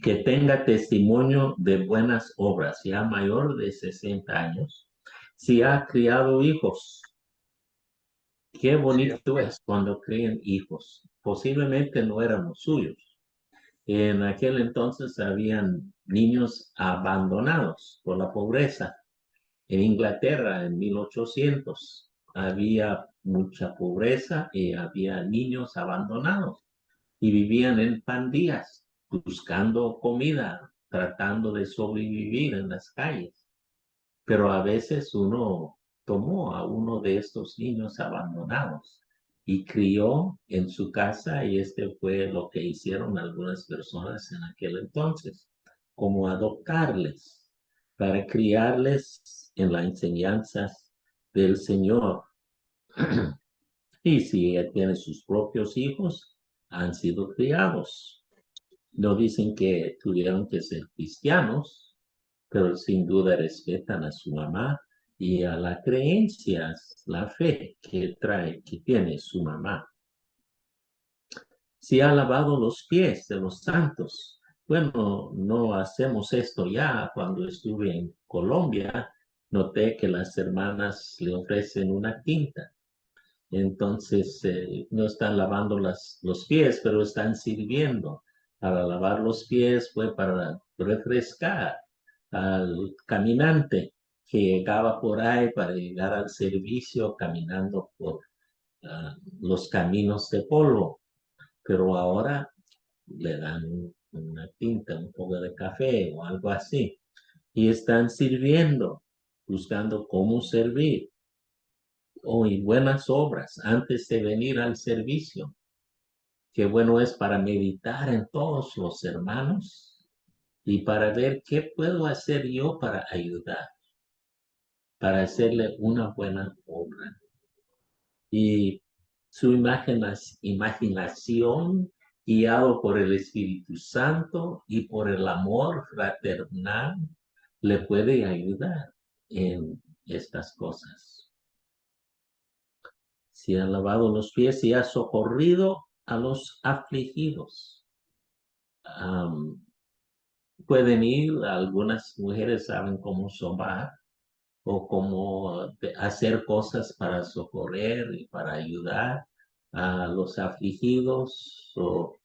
que tenga testimonio de buenas obras, ya mayor de 60 años, si ha criado hijos. Qué bonito es cuando crían hijos. Posiblemente no eran los suyos. En aquel entonces habían niños abandonados por la pobreza. En Inglaterra, en 1800, había mucha pobreza y había niños abandonados y vivían en pandillas buscando comida, tratando de sobrevivir en las calles. Pero a veces uno tomó a uno de estos niños abandonados y crió en su casa, y este fue lo que hicieron algunas personas en aquel entonces, como adoptarles para criarles en las enseñanzas del Señor. Y si ella tiene sus propios hijos, han sido criados. No dicen que tuvieron que ser cristianos, pero sin duda respetan a su mamá y a las creencias, la fe que trae, que tiene su mamá. Si ha lavado los pies de los santos, bueno, no hacemos esto ya. Cuando estuve en Colombia, noté que las hermanas le ofrecen una tinta. Entonces, no están lavando los pies, pero están sirviendo. Para lavar los pies fue para refrescar al caminante que llegaba por ahí para llegar al servicio caminando por los caminos de polvo. Pero ahora le dan una tinta, un poco de café o algo así. Y están sirviendo, buscando cómo servir. Y buenas obras antes de venir al servicio. Qué bueno es para meditar en todos los hermanos y para ver qué puedo hacer yo para ayudar, para hacerle una buena obra. Y su imaginación, guiado por el Espíritu Santo y por el amor fraternal, le puede ayudar en estas cosas. Si ha lavado los pies y ha socorrido a los afligidos. Pueden ir, algunas mujeres saben cómo sobar o cómo hacer cosas para socorrer y para ayudar a los afligidos, o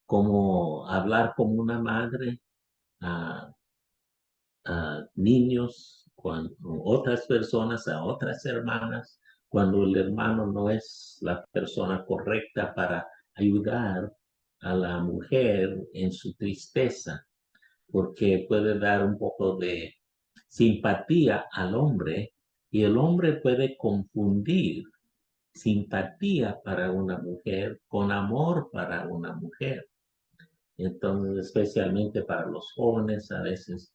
cómo hablar como una madre a, a niños, cuando otras personas, a otras hermanas, cuando el hermano no es la persona correcta para ayudar a la mujer en su tristeza, porque puede dar un poco de simpatía al hombre y el hombre puede confundir simpatía para una mujer con amor para una mujer. Entonces, especialmente para los jóvenes, a veces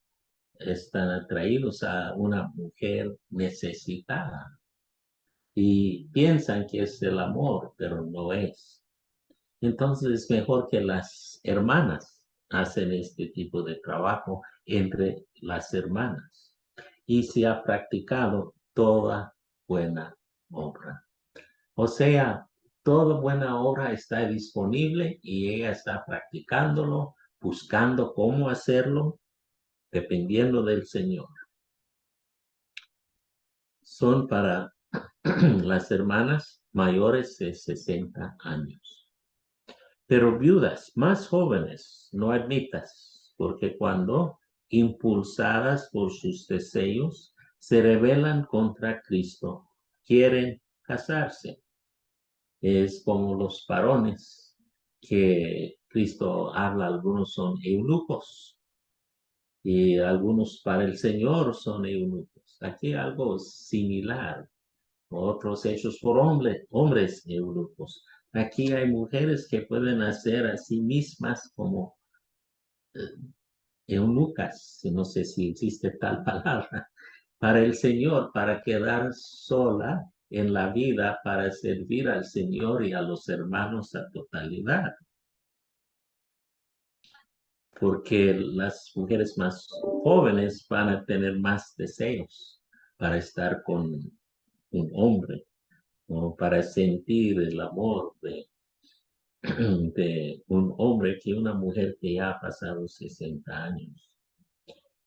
están atraídos a una mujer necesitada y piensan que es el amor, pero no es. Entonces es mejor que las hermanas hacen este tipo de trabajo entre las hermanas y se ha practicado toda buena obra. O sea, toda buena obra está disponible y ella está practicándolo, buscando cómo hacerlo, dependiendo del Señor. Son para las hermanas mayores de 60 años. Pero viudas más jóvenes no admitas, porque cuando impulsadas por sus deseos se rebelan contra Cristo, quieren casarse. Es como los varones que Cristo habla, algunos son eunucos y algunos para el Señor son eunucos. Aquí algo similar, otros hechos por hombres eunucos. Aquí hay mujeres que pueden hacer a sí mismas como eunucas, no sé si existe tal palabra, para el Señor, para quedar sola en la vida, para servir al Señor y a los hermanos a totalidad. Porque las mujeres más jóvenes van a tener más deseos para estar con un hombre, o para sentir el amor de un hombre que una mujer que ya ha pasado 60 años.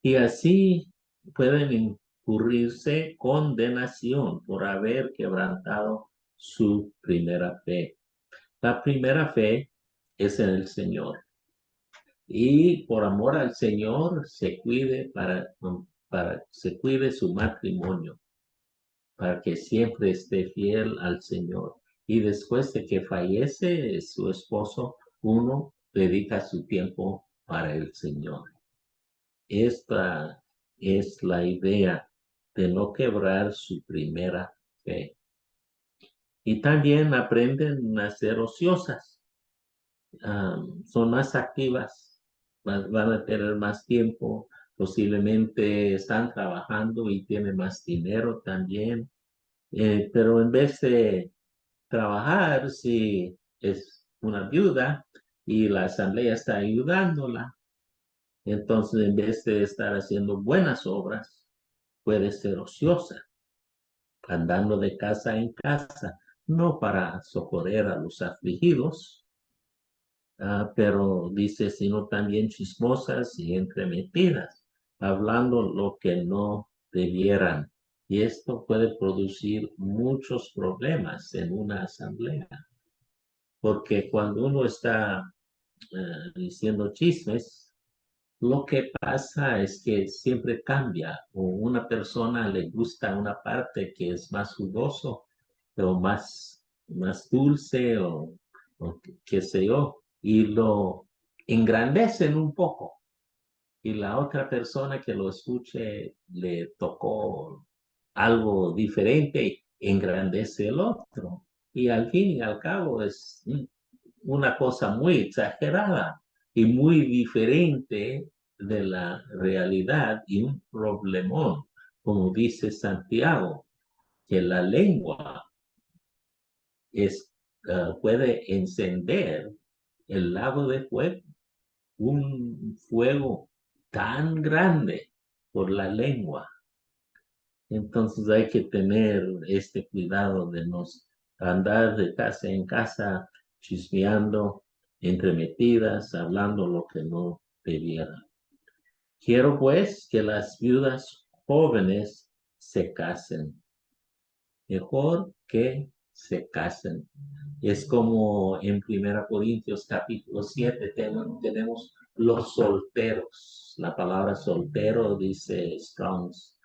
Y así pueden incurrirse condenación por haber quebrantado su primera fe. La primera fe es en el Señor. Y por amor al Señor se cuide su matrimonio, para que siempre esté fiel al Señor. Y después de que fallece su esposo, uno dedica su tiempo para el Señor. Esta es la idea de no quebrar su primera fe. Y también aprenden a ser ociosas. Son más activas, van a tener más tiempo, posiblemente están trabajando y tienen más dinero también, pero en vez de trabajar, si es una viuda y la asamblea está ayudándola, entonces en vez de estar haciendo buenas obras, puede ser ociosa, andando de casa en casa, no para socorrer a los afligidos, pero dice, sino también chismosas y entremetidas, hablando lo que no debieran. Y esto puede producir muchos problemas en una asamblea, porque cuando uno está diciendo chismes, lo que pasa es que siempre cambia, o una persona le gusta una parte que es más jugoso, o más dulce, o qué sé yo, y lo engrandecen un poco. Y la otra persona que lo escuche le tocó algo diferente y engrandece el otro. Y al fin y al cabo es una cosa muy exagerada y muy diferente de la realidad y un problemón, como dice Santiago, que la lengua puede encender el lago de fuego, un fuego tan grande por la lengua. Entonces hay que tener este cuidado de no andar de casa en casa chismeando, entremetidas, hablando lo que no debiera. Quiero pues que las viudas jóvenes se casen, mejor que se casen. Es como en 1 Corintios capítulo 7 tenemos los solteros. La palabra soltero dice Strong's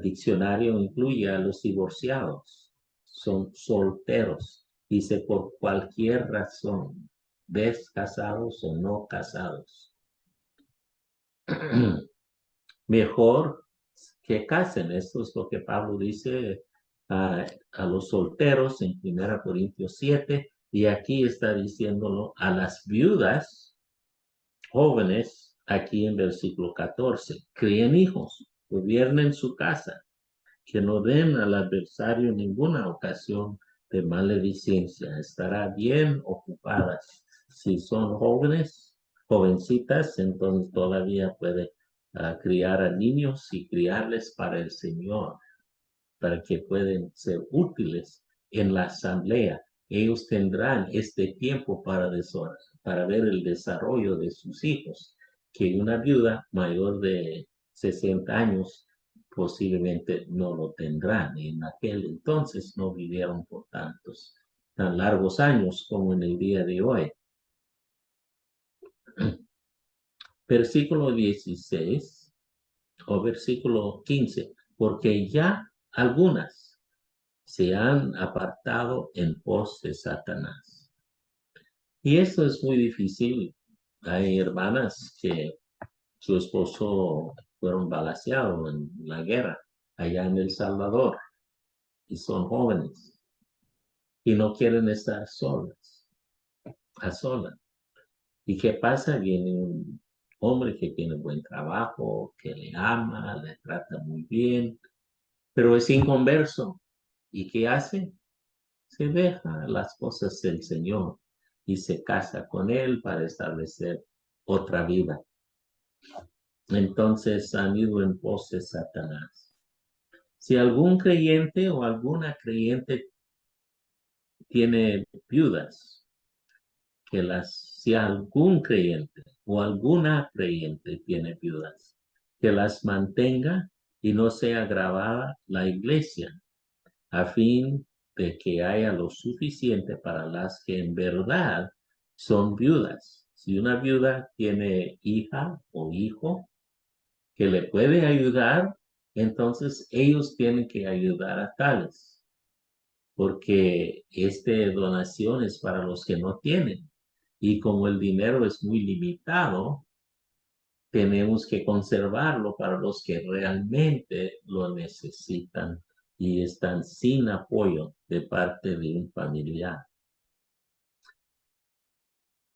diccionario incluye a los divorciados. Son solteros. Dice por cualquier razón, descasados o no casados. Mejor que casen. Esto es lo que Pablo dice a los solteros en 1 Corintios 7, y aquí está diciéndolo a las viudas jóvenes, aquí en versículo 14. Críen hijos, gobiernen su casa, que no den al adversario ninguna ocasión de maledicencia. Estará bien ocupadas. Si son jóvenes, jovencitas, entonces todavía puede criar a niños y criarles para el Señor, para que pueden ser útiles en la asamblea. Ellos tendrán este tiempo para ver el desarrollo de sus hijos, que una viuda mayor de 60 años posiblemente no lo tendrán. En aquel entonces no vivieron por tan largos años como en el día de hoy. Versículo 16 o versículo 15, porque ya algunas se han apartado en pos de Satanás. Y esto es muy difícil. Hay hermanas que su esposo fueron balaceados en la guerra allá en El Salvador y son jóvenes y no quieren estar solas, a solas. ¿Y qué pasa? Viene un hombre que tiene buen trabajo, que le ama, le trata muy bien, pero es inconverso. ¿Y qué hace? Se deja las cosas del Señor y se casa con Él para establecer otra vida. Entonces han ido en pos de Satanás. Si algún creyente o alguna creyente tiene viudas, si algún creyente o alguna creyente tiene viudas, que las mantenga y no sea gravada la iglesia, a fin de que haya lo suficiente para las que en verdad son viudas. Si una viuda tiene hija o hijo que le puede ayudar, entonces ellos tienen que ayudar a tales, porque esta donación es para los que no tienen. Y como el dinero es muy limitado, tenemos que conservarlo para los que realmente lo necesitan y están sin apoyo de parte de un familiar.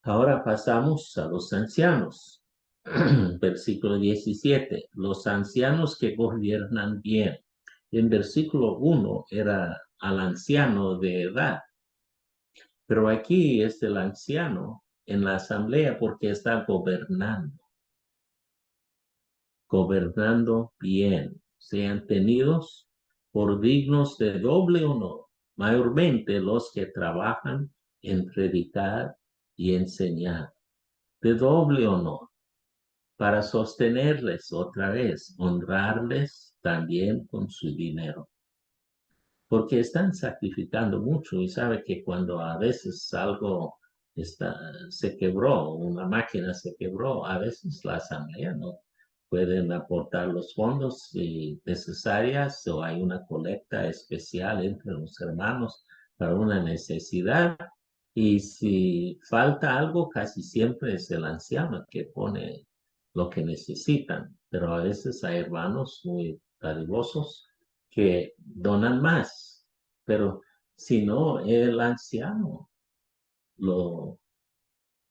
Ahora pasamos a los ancianos. Versículo 17. Los ancianos que gobiernan bien. En versículo 1 era al anciano de edad, pero aquí es el anciano en la asamblea porque está gobernando bien, sean tenidos por dignos de doble honor, mayormente los que trabajan en predicar y enseñar, de doble honor, para sostenerles otra vez, honrarles también con su dinero, porque están sacrificando mucho y sabe que cuando a veces algo se quebró, una máquina se quebró, a veces la asamblea no pueden aportar los fondos necesarios o hay una colecta especial entre los hermanos para una necesidad. Y si falta algo, casi siempre es el anciano que pone lo que necesitan, pero a veces hay hermanos muy dadivosos que donan más, pero si no, el anciano lo,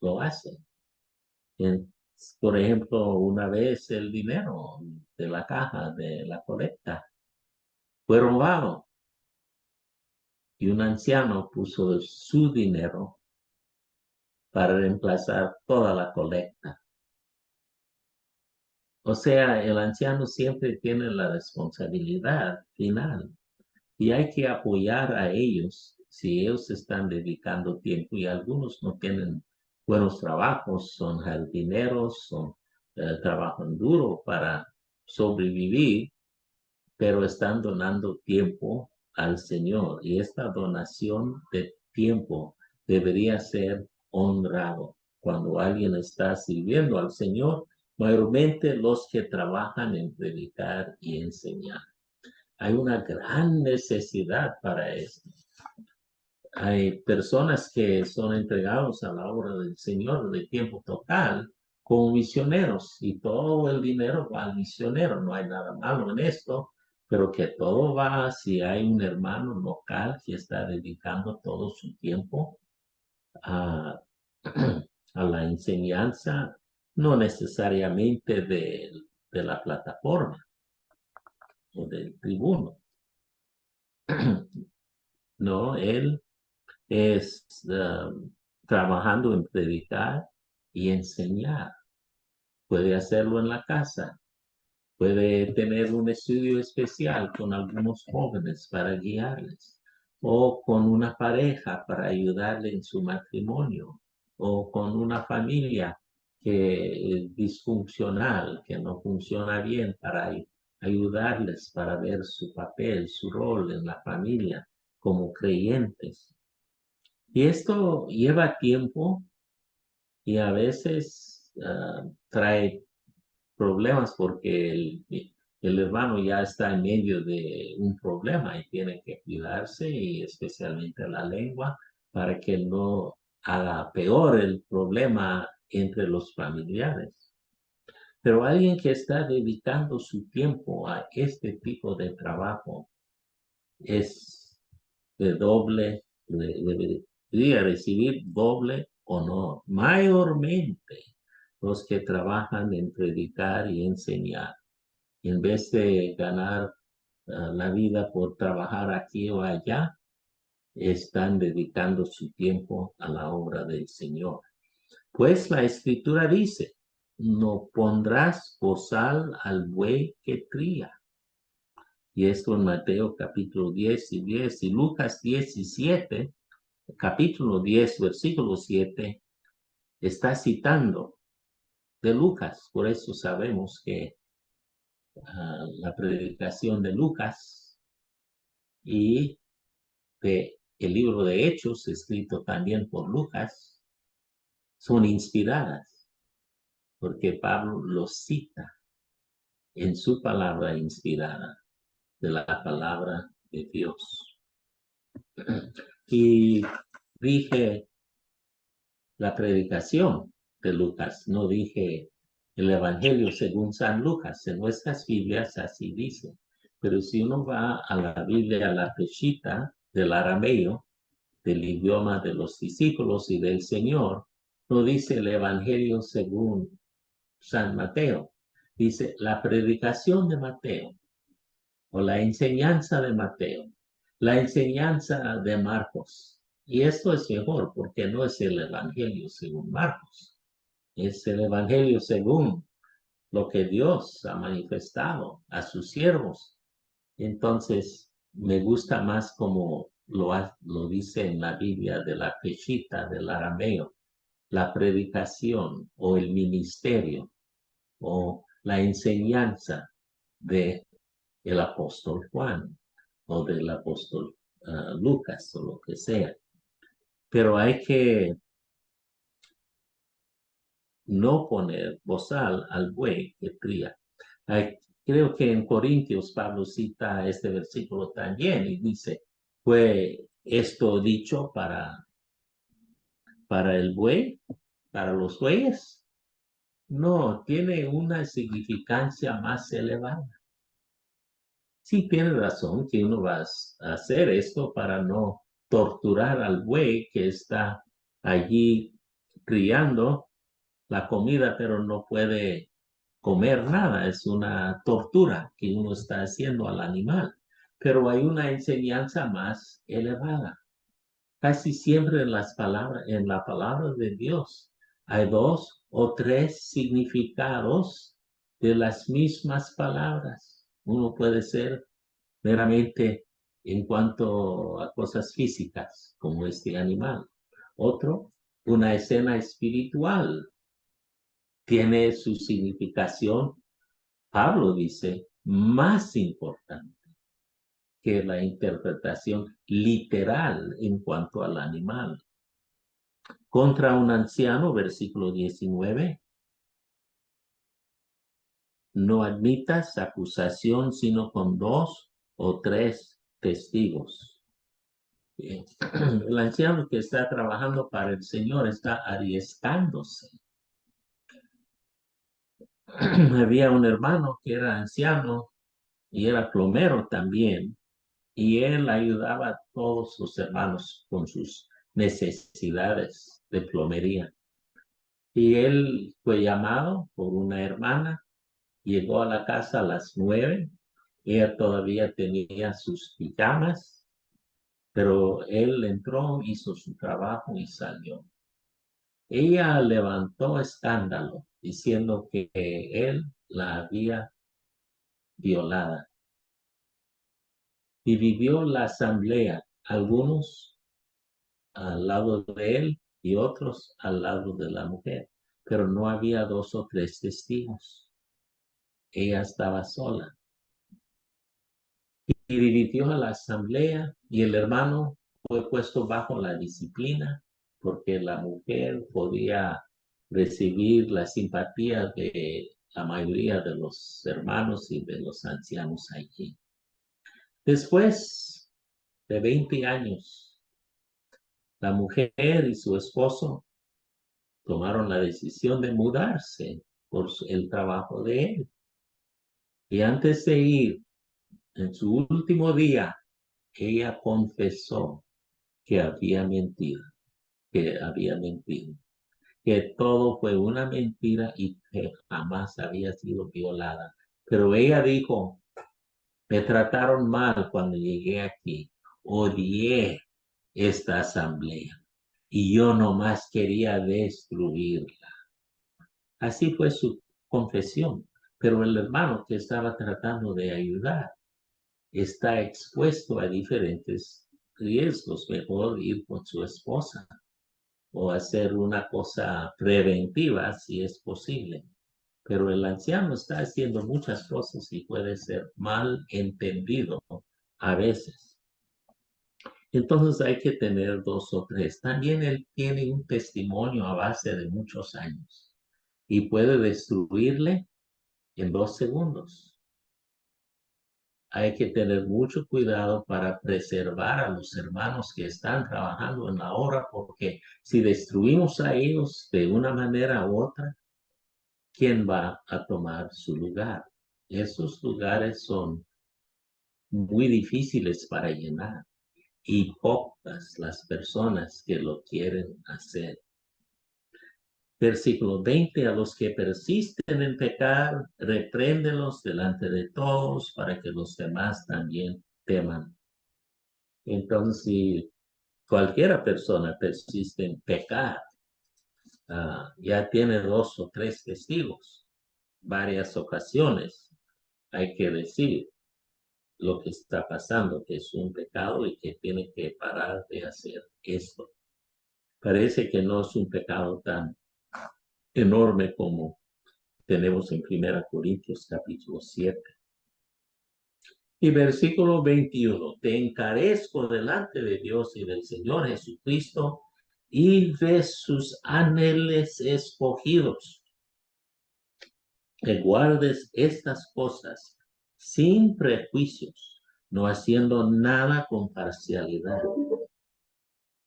lo hace. En- por ejemplo, una vez el dinero de la caja de la colecta fue robado y un anciano puso su dinero para reemplazar toda la colecta. O sea, el anciano siempre tiene la responsabilidad final y hay que apoyar a ellos si ellos están dedicando tiempo y algunos no tienen buenos trabajos, son jardineros, trabajan duro para sobrevivir, pero están donando tiempo al Señor y esta donación de tiempo debería ser honrado. Cuando alguien está sirviendo al Señor, mayormente los que trabajan en predicar y enseñar. Hay una gran necesidad para esto. Hay personas que son entregados a la obra del Señor de tiempo total como misioneros y todo el dinero va al misionero. No hay nada malo en esto, pero que todo va si hay un hermano local que está dedicando todo su tiempo a, a la enseñanza, no necesariamente de la plataforma o del tribuno. No, él es trabajando en predicar y enseñar. Puede hacerlo en la casa, puede tener un estudio especial con algunos jóvenes para guiarles, o con una pareja para ayudarle en su matrimonio, o con una familia que es disfuncional, que no funciona bien para ayudarles para ver su papel, su rol en la familia como creyentes. Y esto lleva tiempo y a veces trae problemas porque el hermano ya está en medio de un problema y tiene que cuidarse y especialmente la lengua para que no haga peor el problema entre los familiares. Pero alguien que está dedicando su tiempo a este tipo de trabajo es de doble, debería recibir doble honor, mayormente los que trabajan en predicar y enseñar, en vez de ganar la vida por trabajar aquí o allá, están dedicando su tiempo a la obra del Señor. Pues la Escritura dice, no pondrás bozal al buey que cría. Y esto en Mateo capítulo 10 y 10 y Lucas 17, capítulo 10, versículo 7, está citando de Lucas. Por eso sabemos que la predicación de Lucas y de el libro de Hechos, escrito también por Lucas, son inspiradas, porque Pablo los cita en su palabra inspirada, de la palabra de Dios. Y dije la predicación de Lucas, no dije el Evangelio según San Lucas. En nuestras Biblias así dice. Pero si uno va a la Biblia, a la Peshitta del arameo, del idioma de los discípulos y del Señor, no dice el Evangelio según San Mateo. Dice la predicación de Mateo o la enseñanza de Mateo, la enseñanza de Marcos. Y esto es mejor porque no es el Evangelio según Marcos, es el Evangelio según lo que Dios ha manifestado a sus siervos. Entonces, me gusta más como lo dice en la Biblia de la Peshitta, del arameo, la predicación o el ministerio o la enseñanza de el apóstol Juan o del apóstol Lucas o lo que sea. Pero hay que no poner bozal al buey que cría. Creo que en Corintios Pablo cita este versículo también y dice, ¿fue esto dicho para el buey, para los bueyes? No, tiene una significancia más elevada. Sí, tiene razón que uno va a hacer esto para no torturar al buey que está allí criando la comida, pero no puede comer nada. Es una tortura que uno está haciendo al animal. Pero hay una enseñanza más elevada. Casi siempre en las palabras, en la palabra de Dios, hay dos o tres significados de las mismas palabras. Uno puede ser meramente en cuanto a cosas físicas, como este animal. Otro, una escena espiritual, tiene su significación, Pablo dice, más importante que la interpretación literal en cuanto al animal. Contra un anciano, versículo 19, no admitas acusación sino con dos o tres testigos. El anciano que está trabajando para el Señor está arriesgándose. Había un hermano que era anciano y era plomero también, y él ayudaba a todos sus hermanos con sus necesidades de plomería. Y él fue llamado por una hermana, llegó a la casa a las 9, ella todavía tenía sus pijamas, pero él entró, hizo su trabajo y salió. Ella levantó escándalo diciendo que él la había violada. Dividió la asamblea, algunos al lado de él y otros al lado de la mujer, pero no había dos o tres testigos. Ella estaba sola. Y dividió a la asamblea y el hermano fue puesto bajo la disciplina porque la mujer podía recibir la simpatía de la mayoría de los hermanos y de los ancianos allí. Después de 20 años, la mujer y su esposo tomaron la decisión de mudarse por el trabajo de él. Y antes de ir, en su último día, ella confesó que había mentido, que todo fue una mentira y que jamás había sido violada. Pero ella dijo, me trataron mal cuando llegué aquí, odié esta asamblea y yo nomás quería destruirla. Así fue su confesión, pero el hermano que estaba tratando de ayudar está expuesto a diferentes riesgos. Mejor ir con su esposa. o hacer una cosa preventiva si es posible. Pero el anciano está haciendo muchas cosas y puede ser mal entendido a veces. Entonces hay que tener dos o tres. También él tiene un testimonio a base de muchos años y puede destruirle en 2 segundos. Hay que tener mucho cuidado para preservar a los hermanos que están trabajando en la obra, porque si destruimos a ellos de una manera u otra, ¿quién va a tomar su lugar? Esos lugares son muy difíciles para llenar y pocas las personas que lo quieren hacer. Versículo 20, a los que persisten en pecar, repréndelos delante de todos para que los demás también teman. Entonces, si cualquiera persona persiste en pecar, ya tiene 2 o 3 testigos, varias ocasiones, hay que decir lo que está pasando, que es un pecado y que tiene que parar de hacer esto. Parece que no es un pecado tan enorme como tenemos en 1 Corintios capítulo 7. Y versículo 21, te encarezco delante de Dios y del Señor Jesucristo y de sus ángeles escogidos, que guardes estas cosas sin prejuicios, no haciendo nada con parcialidad.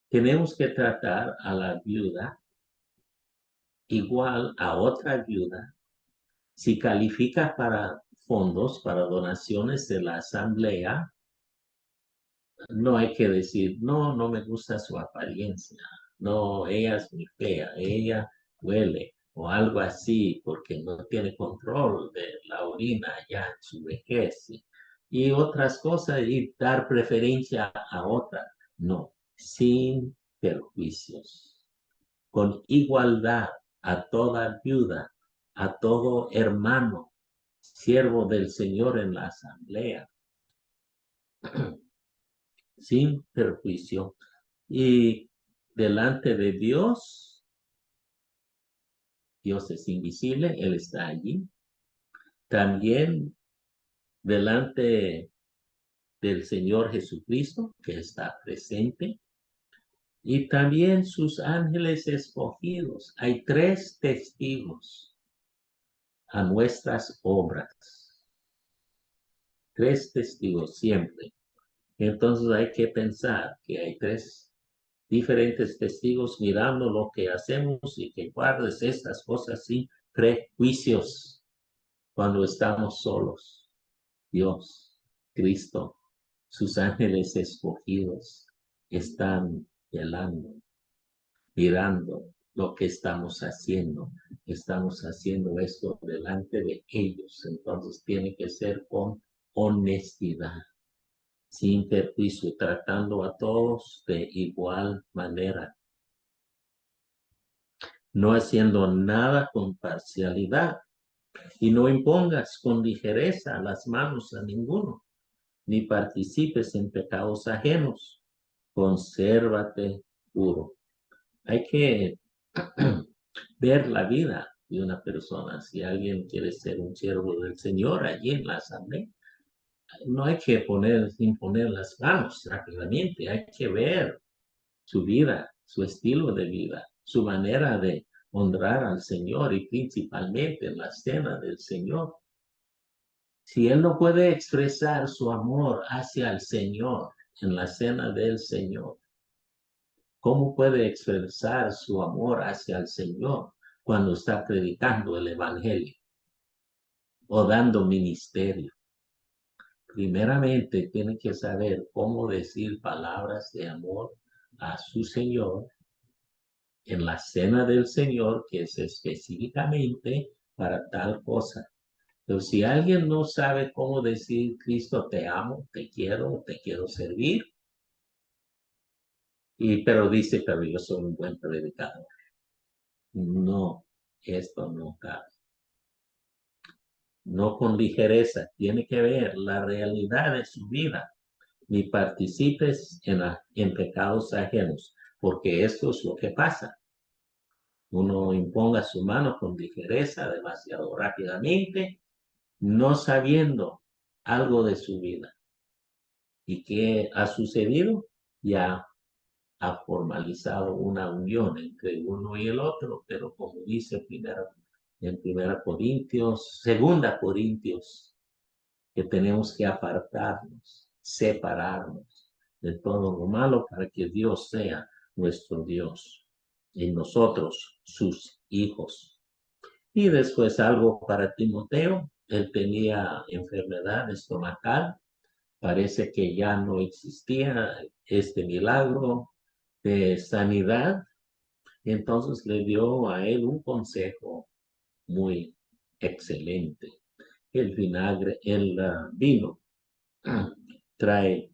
Tenemos que tratar a la viuda igual a otra viuda. Si califica para fondos, para donaciones de la asamblea, no hay que decir, no, no me gusta su apariencia, no, ella es muy fea, ella huele o algo así porque no tiene control de la orina ya en su vejez y otras cosas y dar preferencia a otra. No, sin perjuicios, con igualdad a toda viuda, a todo hermano, siervo del Señor en la asamblea sin perjuicio. Y delante de Dios, Dios es invisible, Él está allí. También delante del Señor Jesucristo, que está presente. Y también sus ángeles escogidos. Hay 3 testigos a nuestras obras. 3 testigos siempre. Entonces hay que pensar que hay 3 diferentes testigos mirando lo que hacemos y que guardes estas cosas sin prejuicios cuando estamos solos. Dios, Cristo, sus ángeles escogidos están velando, mirando lo que estamos haciendo. Estamos haciendo esto delante de ellos. Entonces tiene que ser con honestidad, sin perjuicio, tratando a todos de igual manera, no haciendo nada con parcialidad, y no impongas con ligereza las manos a ninguno, ni participes en pecados ajenos. Consérvate puro. Hay que ver la vida de una persona. Si alguien quiere ser un siervo del Señor allí en la asamblea, no hay que imponer las manos rápidamente, hay que ver su vida, su estilo de vida, su manera de honrar al Señor y principalmente en la cena del Señor. Si él no puede expresar su amor hacia el Señor en la cena del Señor, ¿cómo puede expresar su amor hacia el Señor cuando está predicando el Evangelio o dando ministerio? Primeramente, tiene que saber cómo decir palabras de amor a su Señor en la cena del Señor, que es específicamente para tal cosa. Pero si alguien no sabe cómo decir, Cristo, te amo, te quiero servir, pero dice, pero yo soy un buen predicador. No, esto no cabe. No con ligereza, tiene que ver la realidad de su vida. Ni participes en pecados ajenos. porque esto es lo que pasa. Uno imponga su mano con ligereza, demasiado rápidamente, no sabiendo algo de su vida. ¿Y qué ha sucedido? Ya ha formalizado una unión entre uno y el otro, pero como dice en Primera Corintios, Segunda Corintios, que tenemos que apartarnos, separarnos de todo lo malo para que Dios sea nuestro Dios y nosotros sus hijos. Y después algo para Timoteo, él tenía enfermedad estomacal, parece que ya no existía este milagro de sanidad, entonces le dio a él un consejo muy excelente. El vinagre, el vino trae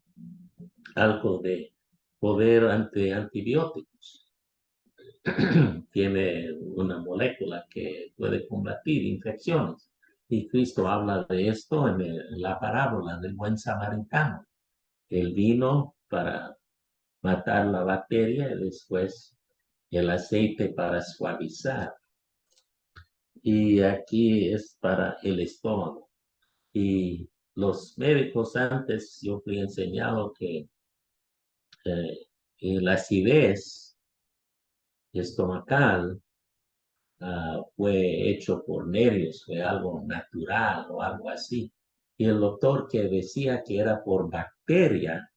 algo de poder ante antibióticos. Tiene una molécula que puede combatir infecciones. Y Cristo habla de esto en la parábola del buen samaritano. El vino para matar la bacteria y después el aceite para suavizar. Y aquí es para el estómago. Y los médicos antes yo fui enseñado que la acidez estomacal fue hecho por nervios, fue algo natural o algo así. Y el doctor que decía que era por bacteria,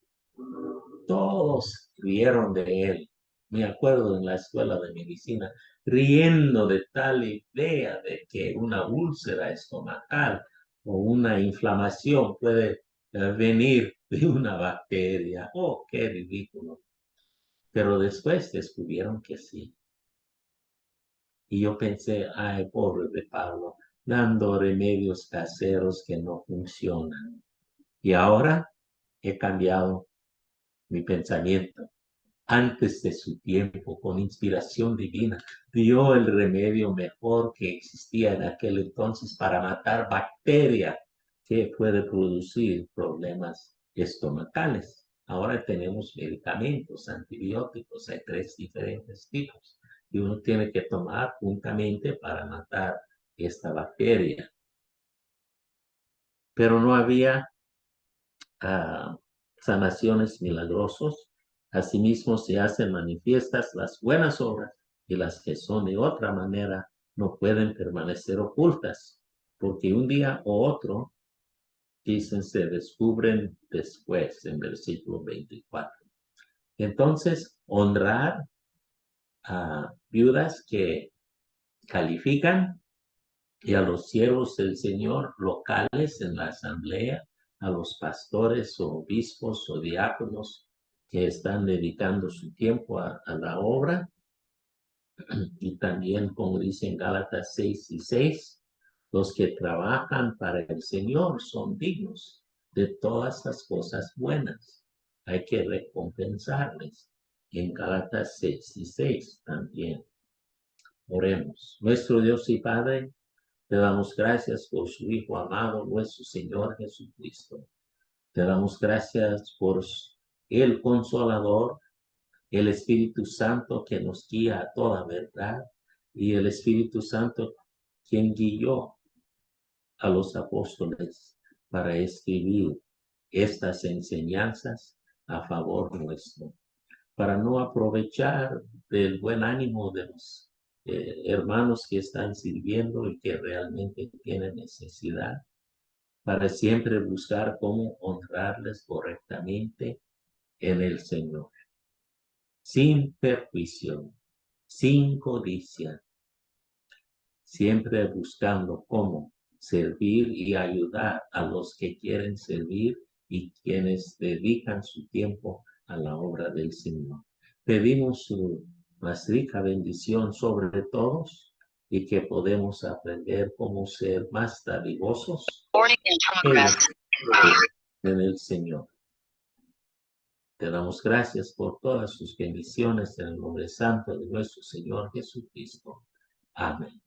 todos rieron de él. Me acuerdo en la escuela de medicina, riendo de tal idea de que una úlcera estomacal o una inflamación puede venir de una bacteria. Oh, qué ridículo. Pero después descubrieron que sí. Y yo pensé, ay, pobre de Pablo, dando remedios caseros que no funcionan. Y ahora he cambiado mi pensamiento. Antes de su tiempo, con inspiración divina, dio el remedio mejor que existía en aquel entonces para matar bacteria que puede producir problemas estomacales. Ahora tenemos medicamentos, antibióticos, hay 3 diferentes tipos y uno tiene que tomar juntamente para matar esta bacteria. Pero no había sanaciones milagrosos. Asimismo se hacen manifiestas las buenas obras y las que son de otra manera no pueden permanecer ocultas, porque un día u otro, dicen, se descubren después, en versículo 24. Entonces, honrar a viudas que califican y a los siervos del Señor locales en la asamblea, a los pastores o obispos o diáconos que están dedicando su tiempo a la obra. Y también, como dicen Gálatas 6:6, los que trabajan para el Señor son dignos de todas las cosas buenas. Hay que recompensarles. En Gálatas 6:6 también. Oremos. Nuestro Dios y Padre, te damos gracias por su Hijo amado, nuestro Señor Jesucristo. Te damos gracias por el Consolador, el Espíritu Santo que nos guía a toda verdad y el Espíritu Santo quien guió a los apóstoles para escribir estas enseñanzas a favor nuestro, para no aprovechar del buen ánimo de los hermanos que están sirviendo y que realmente tienen necesidad, para siempre buscar cómo honrarles correctamente en el Señor, sin perjuicio, sin codicia, siempre buscando cómo servir y ayudar a los que quieren servir y quienes dedican su tiempo a la obra del Señor. Pedimos su más rica bendición sobre todos y que podemos aprender cómo ser más dadivosos en el Señor. Te damos gracias por todas sus bendiciones en el nombre santo de nuestro Señor Jesucristo. Amén.